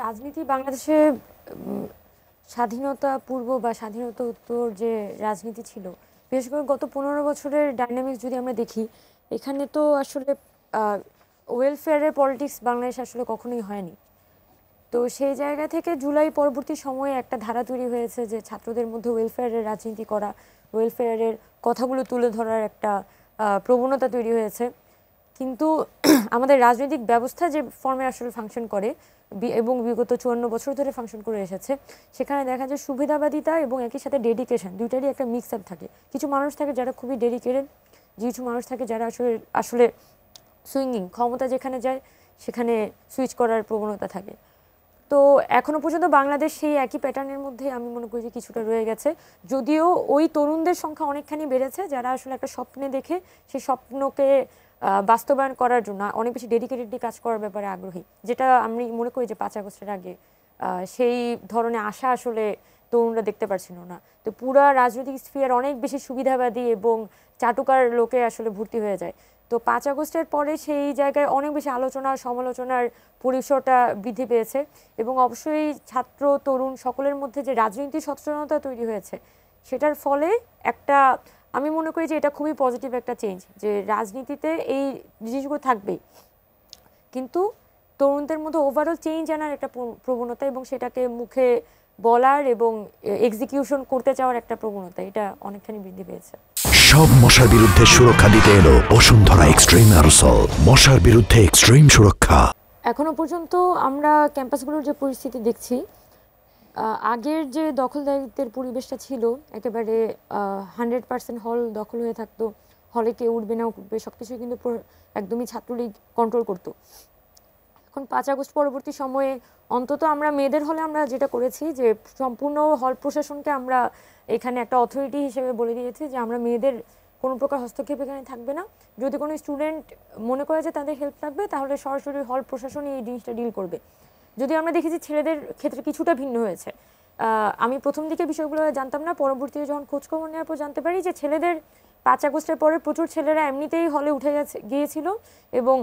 রাজনীতি বাংলাদেশে উম, স্বাধীনতা পূর্ব বা স্বাধীনতা উত্তর যে রাজনীতি ছিল, বিশেষ করে গত 15 বছরের ডাইনামিক্স যদি আমরা দেখি, এখানে তো আসলে ওয়েলফেয়ারের পলিটিক্স বাংলাদেশ আসলে কখনোই হয়নি। তো সেই জায়গা থেকে জুলাই পরবর্তী সময়ে একটা ধারা তৈরি হয়েছে যে ছাত্রদের মধ্যে ওয়েলফেয়ারের রাজনীতি করা, ওয়েলফেয়ারের কথাগুলো তুলে ধরার একটা প্রবণতা তৈরি হয়েছে। কিন্তু আমাদের রাজনৈতিক ব্যবস্থা যে ফর্মে আসলে ফাংশন করে এবং বিগত 54 বছর ধরে ফাংশন করে এসেছে, সেখানে দেখা যায় সুবিধাবাদিতা এবং একই সাথে ডেডিকেশন দুইটারই একটা মিক্স আপ থাকে। কিছু মানুষ থাকে যারা খুবই ডেডিকেটেড, কিছু মানুষ থাকে যারা আসলে আসলে সুইঙ্গিং, ক্ষমতা যেখানে যায় সেখানে সুইচ করার প্রবণতা থাকে। তো এখনো পর্যন্ত বাংলাদেশ সেই একই প্যাটার্নের মধ্যে আমি মনে করি যে কিছুটা রয়ে গেছে, যদিও ওই তরুণদের সংখ্যা অনেকখানি বেড়েছে যারা আসলে একটা স্বপ্নে দেখে সেই স্বপ্নকে বাস্তবায়ন করার জন্য অনেক বেশি ডেডিকেটেডলি কাজ করার ব্যাপারে আগ্রহী, যেটা আমি মনে করি যে 5 আগস্টের আগে সেই ধরনের আশা আসলে তরুণরা দেখতে পারছিল না। তো পুরা রাজনৈতিক স্ফিয়ার অনেক বেশি সুবিধাবাদী এবং চাটুকার লোকে আসলে ভর্তি হয়ে যায়। তো 5 আগস্টের পরে সেই জায়গায় অনেক বেশি আলোচনা সমালোচনার পরিসরটা বৃদ্ধি পেয়েছে এবং অবশ্যই ছাত্র তরুণ সকলের মধ্যে যে রাজনৈতিক সচেতনতা তৈরি হয়েছে, সেটার ফলে একটা আমি মনে করি যে এটা খুবই পজিটিভ একটা চেঞ্জ, যে রাজনীতিতে এই জিনিসগুলো থাকবেই, কিন্তু তরুণদের মধ্যে ওভারঅল চেঞ্জ আনার একটা প্রবণতা এবং সেটাকে মুখে বলার এবং এক্সিকিউশন করতে চাওয়ার একটা প্রবণতা, এটা অনেকখানি বৃদ্ধি পেয়েছে। সব মশার বিরুদ্ধে সুরক্ষা দিতে এলো বসুন্ধরা এক্সট্রিম অ্যারোসল, মশার বিরুদ্ধে এক্সট্রিম সুরক্ষা। এখনো পর্যন্ত আমরা ক্যাম্পাসগুলোর যে পরিস্থিতি দেখছি, আগের যে দখলদারিত্বের পরিবেশটা ছিল, একেবারে 100% হল দখল হয়ে থাকতো, হলে কে উঠবে না উঠবে সবকিছু কিন্তু একদমই ছাত্রলীগ কন্ট্রোল করতো। এখন 5 আগস্ট পরবর্তী সময়ে অন্তত আমরা মেয়েদের হলে আমরা যেটা করেছি যে সম্পূর্ণ হল প্রশাসনকে আমরা এখানে একটা অথরিটি হিসেবে বলে দিয়েছি যে আমরা মেয়েদের কোনো প্রকার হস্তক্ষেপ এখানে থাকবে না। যদি কোনো স্টুডেন্ট মনে করে যে তাদের হেল্প লাগবে, তাহলে সরাসরি হল প্রশাসনই এই জিনিসটা ডিল করবে। যদি আমরা দেখেছি ছেলেদের ক্ষেত্রে কিছুটা ভিন্ন হয়েছে। আমি প্রথম দিকে বিষয়গুলো জানতাম না, পরবর্তীতে যখন খোঁজখবর নেওয়ার পর জানতে পারি যে ছেলেদের 5 আগস্টের পরে প্রচুর ছেলেরা এমনিতেই হলে উঠে গিয়েছিল এবং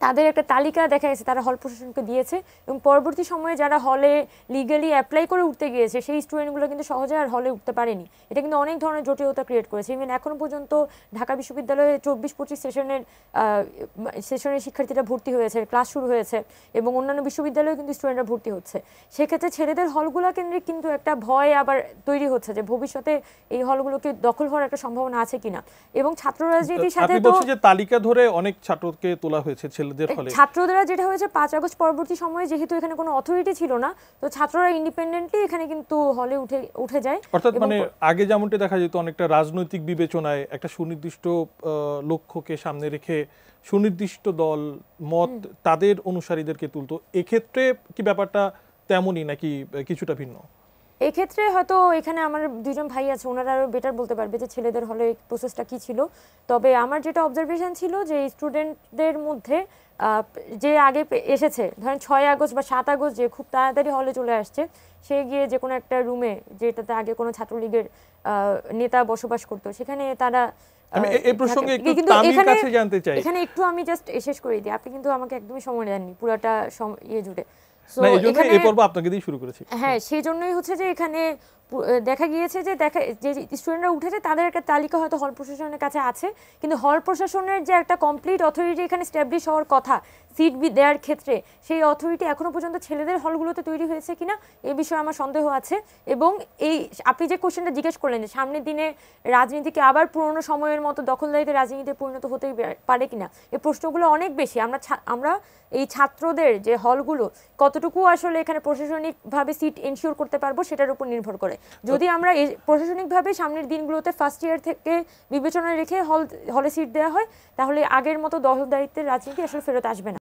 তাদের একটা তালিকা দেখা গেছে তারা হল প্রশাসনকে দিয়েছে এবং পরবর্তী সময়ে যারা হলে লিগালি অ্যাপ্লাই করে উঠতে গিয়েছে সেই স্টুডেন্টগুলো কিন্তু সহজে আর হলে উঠতে পারেনি। এটা কিন্তু অনেক ধরনের জটিলতা ক্রিয়েট করেছে। ইভেন এখনও পর্যন্ত ঢাকা বিশ্ববিদ্যালয়ে 24-25 সেশনের শিক্ষার্থীরা ভর্তি হয়েছে, ক্লাস শুরু হয়েছে এবং অন্যান্য বিশ্ববিদ্যালয়েও কিন্তু স্টুডেন্টরা ভর্তি হচ্ছে। সেক্ষেত্রে ছেলেদের হলগুলো কেন্দ্রিক কিন্তু একটা ভয় আবার তৈরি হচ্ছে যে ভবিষ্যতে এই হলগুলোকে দখল হওয়ার একটা সম্ভাবনা আছে কিনা। এবং ছাত্র রাজনীতির সাথে তো তালিকা ধরে অনেক ছাত্রকে তোলা হয়েছে ছাত্ররা, যেটা হয়েছে 5 আগস্ট পরবর্তী সময়ে যেহেতু এখানে কোনো অথরিটি ছিল না, তো ছাত্ররা ইন্ডিপেন্ডেন্টলি এখানে কিন্তু হলে উঠে যায়। অর্থাৎ মানে আগে যেমনটা দেখা যেত অনেকটা রাজনৈতিক বিবেচনায় একটা সুনির্দিষ্ট লক্ষ্যকে সামনে রেখে সুনির্দিষ্ট দল মত তাদের অনুসারীদেরকে তুলতো, এক্ষেত্রে কি ব্যাপারটা তেমনই নাকি কিছুটা ভিন্ন? এক্ষেত্রে হয়তো এখানে আমার দুজন ভাই আছে, ওনারা আরও বেটার বলতে পারবে যে ছেলেদের হলে প্রসেসটা কী ছিল। তবে আমার যেটা অবজারভেশন ছিল যে স্টুডেন্টদের মধ্যে যে আগে এসেছে, ধরেন 6 আগস্ট বা 7 আগস্ট যে খুব তাড়াতাড়ি হলে চলে আসছে, সে গিয়ে যে কোনো একটা রুমে যেটাতে আগে কোনো ছাত্রলীগের নেতা বসবাস করতো, সেখানে তারা এখানে একটু আমি জাস্ট শেষ করে দিই, আপনি কিন্তু আমাকে একদমই সময় দেননি পুরাটা ইয়ে জুড়ে। হ্যাঁ, সেই জন্যই হচ্ছে যে এখানে দেখা গিয়েছে যে যে স্টুডেন্টরা উঠেছে তাদের একটা তালিকা হয়তো হল প্রশাসনের কাছে আছে, কিন্তু হল প্রশাসনের যে একটা কমপ্লিট অথরিটি এখানে স্ট্যাবলিশ হওয়ার কথা সিট দেওয়ার ক্ষেত্রে, সেই অথরিটি এখনো পর্যন্ত ছেলেদের হলগুলোতে তৈরি হয়েছে কিনা এই বিষয়ে আমার সন্দেহ আছে। এবং এই আপনি যে কোশ্চেনটা জিজ্ঞেস করলেন যে সামনের দিনে রাজনীতিকে আবার পুরনো সময়ের মতো দখলদারিতে রাজনীতিতে পরিণত হতে পারে কিনা, এই প্রশ্নগুলো অনেক বেশি। আমরা এই ছাত্রদের যে হলগুলো কতটুকু আসলে এখানে প্রশাসনিকভাবে সিট এনশিওর করতে পারবো সেটার উপর নির্ভর করে। যদি আমরা প্রশাসনিকভাবে সামনের দিনগুলোতে ফার্স্ট ইয়ার থেকে বিবেচনায় রেখে হলে সিট দেওয়া হয়, তাহলে আগের মতো দখলদারিত্বের রাজনীতি আসলে ফেরত আসবে না।